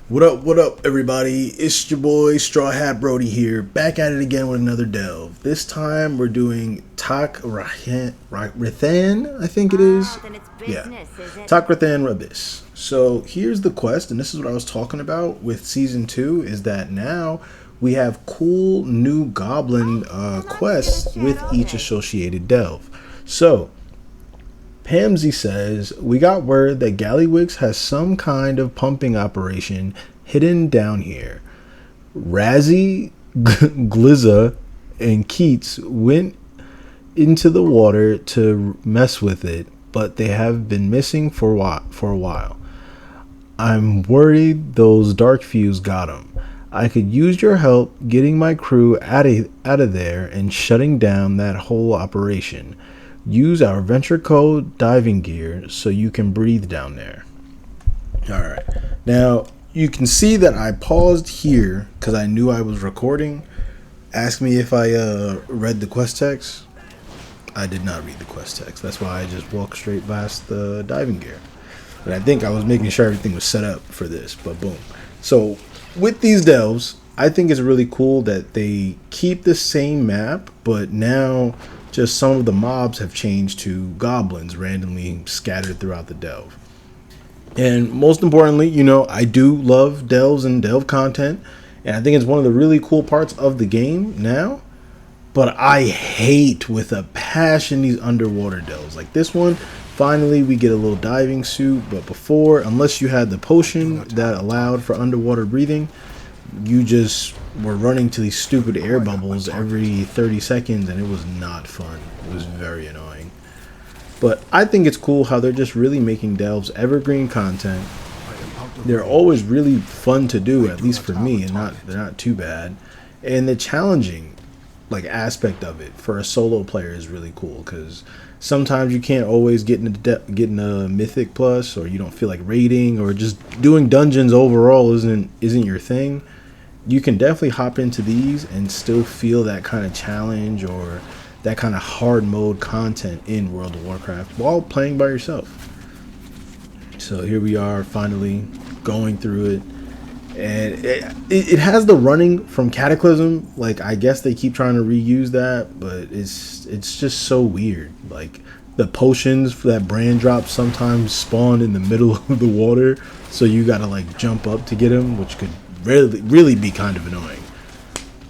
What up, everybody? It's your boy Straw Hat Brody here, back at it again with another delve. This time we're doing Takrethan, I think it is. Then it's Yeah, business, is it? Takrethan Abyss. So here's the quest, and this is what I was talking about with Season 2, is that now we have cool new goblin quests with each associated delve. So, Pamsy says, we got word that Gallywix has some kind of pumping operation hidden down here. Razzie, Glizza, and Keats went into the water to mess with it, but they have been missing for a while. I'm worried those dark fuse got them. I could use your help getting my crew out of there and shutting down that whole operation. Use our venture code diving gear so you can breathe down there. Alright. Now, you can see that I paused here because I knew I was recording. Ask me if I read the quest text. I did not read the quest text. That's why I just walked straight past the diving gear. And I think I was making sure everything was set up for this, but boom. So, with these delves, I think it's really cool that they keep the same map, but now just some of the mobs have changed to goblins randomly scattered throughout the delve. And most importantly, I do love delves and delve content, and I think it's one of the really cool parts of the game now. But I hate with a passion these underwater delves. Like this one, finally we get a little diving suit, but before, unless you had the potion that allowed for underwater breathing, you just were running to these stupid air bubbles every 30 seconds, and it was not fun. It was very annoying. But I think it's cool how they're just really making delves evergreen content. They're always really fun to do, at least for me, and they're not too bad. And the challenging aspect of it for a solo player is really cool, because sometimes you can't always get in a mythic plus, or you don't feel like raiding, or just doing dungeons overall isn't your thing. You can definitely hop into these and still feel that kind of challenge or that kind of hard mode content in World of Warcraft while playing by yourself. So here we are finally going through it, and it has the running from Cataclysm. I guess they keep trying to reuse that, but it's just so weird. The potions for that brand drop sometimes spawn in the middle of the water, so you gotta jump up to get them, which could really be kind of annoying.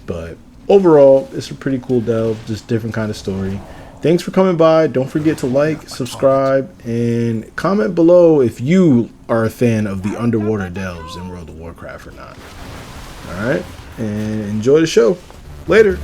But overall, it's a pretty cool delve, just different kind of story. Thanks for coming by. Don't forget to like, subscribe, and comment below if you are a fan of the underwater delves in World of Warcraft or not. Alright, and enjoy the show. Later.